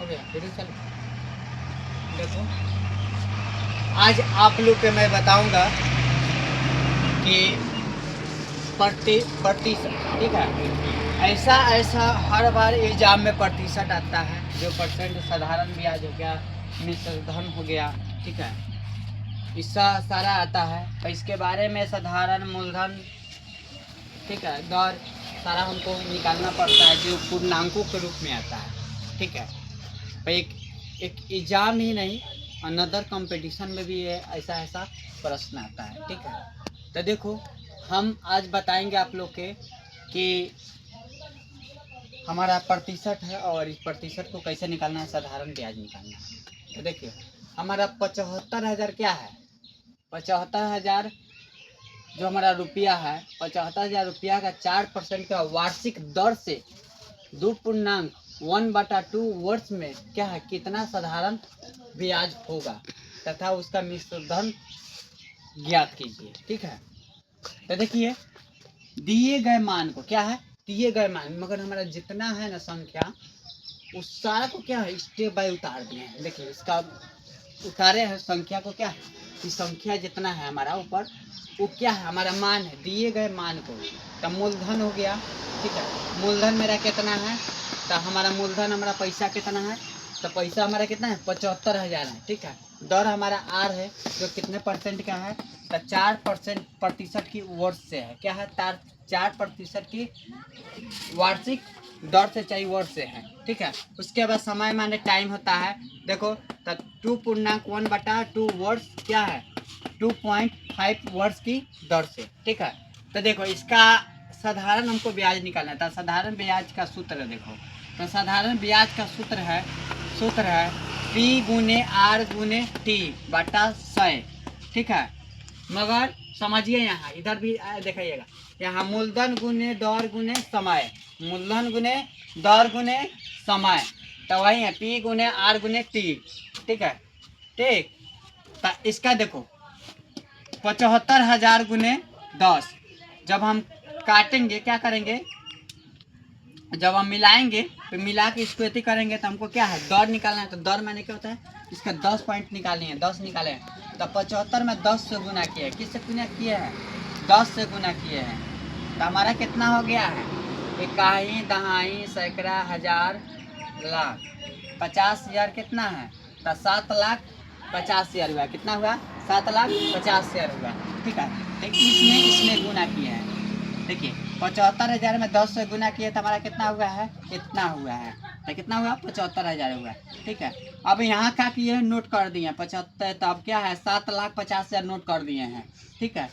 हो गया वीडियो चलो। देखो आज आप लोग के मैं बताऊंगा कि प्रतिशत, ठीक है। ऐसा ऐसा हर बार एग्जाम में प्रतिशत आता है, जो परसेंट साधारण ब्याज हो गया, मिश्र धन हो गया, ठीक है, इसका सारा आता है। तो इसके बारे में साधारण मूलधन, ठीक है, दर सारा हमको निकालना पड़ता है, जो पूर्णांकों के रूप में आता है, ठीक है। तो एक एग्जाम ही नहीं, अनदर कंपटीशन में भी ये ऐसा ऐसा प्रश्न आता है, ठीक है। तो देखो हम आज बताएंगे आप लोग के कि हमारा प्रतिशत है और इस प्रतिशत को कैसे निकालना है, साधारण ब्याज निकालना है। तो देखिए हमारा 75,000 क्या है, 75,000 जो हमारा रुपया है, 75,000 रुपया का 4% का वार्षिक दर से 2.1/2 वर्ष में क्या है, कितना साधारण ब्याज होगा तथा उसका मिश्र धन ज्ञात कीजिए, ठीक है। तो देखिए दिए गए मान को क्या है, दिए गए मान, मगर हमारा जितना है ना संख्या, उस सारा को क्या है स्टेप बाय उतार दिए हैं। देखिए इसका उतारे हैं संख्या को, क्या है कि संख्या जितना है हमारा ऊपर, वो क्या है हमारा मान है, दिए गए मान को। तो मूलधन हो गया, ठीक है, मूलधन मेरा कितना है, तो हमारा मूलधन हमारा पैसा कितना है, तो पैसा हमारा कितना है 75,000 है, ठीक है। दर हमारा आर है, जो कितने परसेंट का है, तो 4% प्रतिशत की वर्ष से है, क्या है 4% की वार्षिक दर से चाहिए वर्ष से है, ठीक है। उसके बाद समय माने टाइम होता है, देखो तो 2.1/2 वर्ष क्या है 2.5 वर्ष की दर से, ठीक है। तो देखो इसका साधारण हमको ब्याज निकालना था, साधारण ब्याज का सूत्र देखो, तो साधारण ब्याज का सूत्र है P गुने R गुने T बटा 100, ठीक है। मगर समझिए यहाँ इधर भी देखिएगा, यहाँ मूलधन गुने दर गुने समय, मूलधन गुने दर गुने समय, तो वही है P गुने R गुने T, ठीक है, ठीक। तो इसका देखो 75,000 गुने 10, जब हम काटेंगे क्या करेंगे, जब हम मिलाएंगे तो मिला के इसको एती करेंगे, तो हमको क्या है दर निकालना है। तो दर मैंने क्या होता है, इसका 10 पॉइंट निकालनी है, 10 निकाले हैं, तो 75 में 10 से गुना किया है, किससे गुना किए हैं 10 से गुना किए हैं, तो हमारा कितना हो गया है, इकाई दहाई सैकड़ा हजार लाख, 50,000 कितना है, तो 7,50,000 हुआ, कितना हुआ 7,50,000 हुआ, ठीक है। तो इसमें गुना किए हैं, देखिए 75,000 में 10 से गुना किए तो हमारा कितना हुआ है, इतना हुआ है, तो कितना हुआ 75,000 हुआ, ठीक है। अब यहाँ क्या किए हैं, नोट कर दिए 75, तो अब क्या है 7,50,000 नोट कर दिए हैं, ठीक है,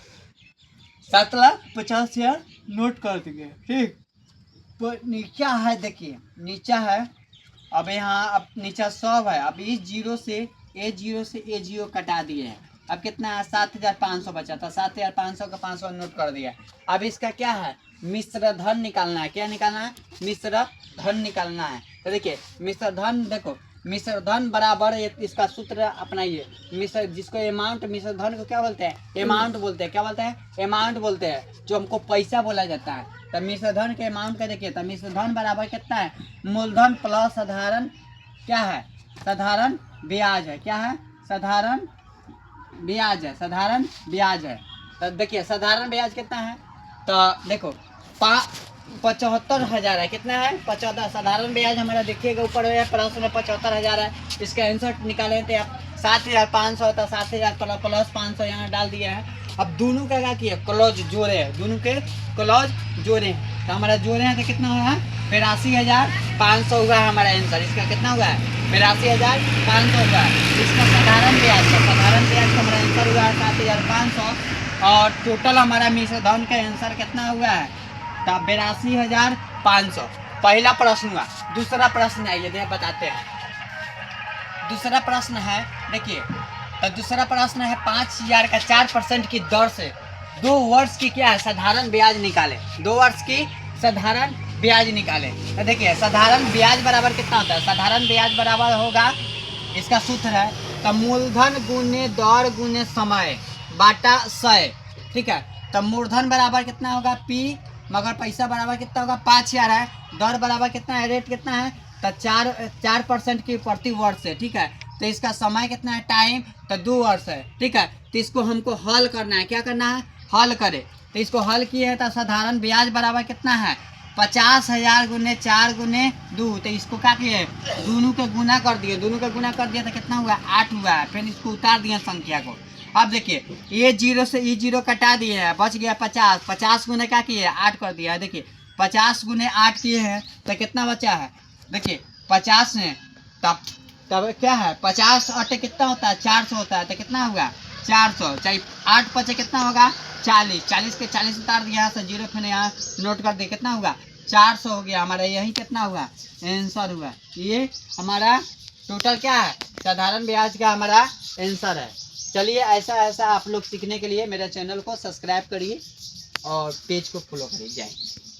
7,50,000 नोट कर दिए, ठीक। तो नीचा है, देखिए नीचा है, अब यहाँ अब नीचा 100 है, अब इस जीरो से ए जीरो कटा दिए हैं, अब कितना है 7,500 बचा था, 7,500 का 500 नोट कर दिया। अब इसका क्या है मिश्र धन निकालना है, क्या निकालना है मिश्र धन निकालना है। तो देखिए मिश्र धन, देखो मिश्र धन बराबर इसका सूत्र अपनाइए, मिश्र जिसको अमाउंट, मिश्र धन को क्या बोलते हैं अमाउंट बोलते हैं, क्या बोलते हैं अमाउंट बोलते हैं, जो हमको पैसा बोला जाता है। तो मिश्र धन के अमाउंट का देखिए, तो मिश्र धन बराबर कितना है मूलधन प्लस साधारण क्या है साधारण ब्याज है, क्या है साधारण ब्याज है, साधारण ब्याज है। तो देखिए साधारण ब्याज कितना है, तो देखो 75,000 है, कितना है 75, साधारण ब्याज हमारा देखिएगा ऊपर है प्रश्न में 75,000 है, इसका आंसर निकाले थे आप 7,500 था, 7,000 प्लस 500 यहाँ डाल दिया है। अब दोनों का क्या किया क्लोज जोड़े हैं, दोनों के क्लोज जोड़े हैं, तो हमारा जोड़े हैं तो कितना हुआ है 82,500 हुआ है हमारा आंसर, इसका कितना हुआ है 82,500 हुआ है। इसका साधारण ब्याज का हमारा आंसर हुआ है 7,500, और टोटल हमारा मिश्र धन का आंसर कितना हुआ है तो 82,500। पहला प्रश्न हुआ। दूसरा प्रश्न है, ये बताते हैं। दूसरा प्रश्न है, देखिए तो दूसरा प्रश्न है 5,000 का 4% की दर से 2 वर्ष की क्या है साधारण ब्याज निकाले, 2 वर्ष की साधारण ब्याज निकाले। तो देखिए साधारण ब्याज बराबर कितना होता है, साधारण ब्याज बराबर होगा, इसका सूत्र है तो मूलधन गुने दर गुने समय बाटा 100, ठीक है। तो मूलधन बराबर कितना होगा P, मगर पैसा बराबर कितना होगा 5,000 है, दर बराबर कितना है रेट कितना है तो 4% की प्रति वर्ष है, ठीक है। तो इसका समय कितना है, टाइम, तो 2 वर्ष है, ठीक है। तो इसको हमको हल करना है, क्या करना है, हल करे। तो इसको हल किए हैं तो साधारण ब्याज बराबर कितना है, 50,000 गुने 4 गुने 2। तो इसको क्या किए, दोनों के गुना कर दिए, दोनों के गुना कर दिया तो कितना हुआ, 8 हुआ है। फिर इसको उतार दिया संख्या को। अब देखिए ये 0 से ये 0 कटा दिए हैं, बच गया 50। 50 गुने क्या किए, 8 कर दिया है। देखिए 50 गुने 8 किए हैं तो कितना बचा है, देखिए 50 में तब क्या है, 50 8 कितना होता है, 400 होता है। तो कितना होगा, 400 चाहे 8 बचे कितना होगा, 40। 40 के 40 उतार दिया, यहाँ से 0 फिर यहाँ नोट कर दिया, कितना होगा, 400 हो गया हमारा। यही कितना हुआ, आंसर हुआ। ये हमारा टोटल क्या है, साधारण ब्याज का हमारा आंसर है। चलिए ऐसा ऐसा आप लोग सीखने के लिए मेरे चैनल को सब्सक्राइब करिए और पेज को फॉलो करिए। जय हिंद।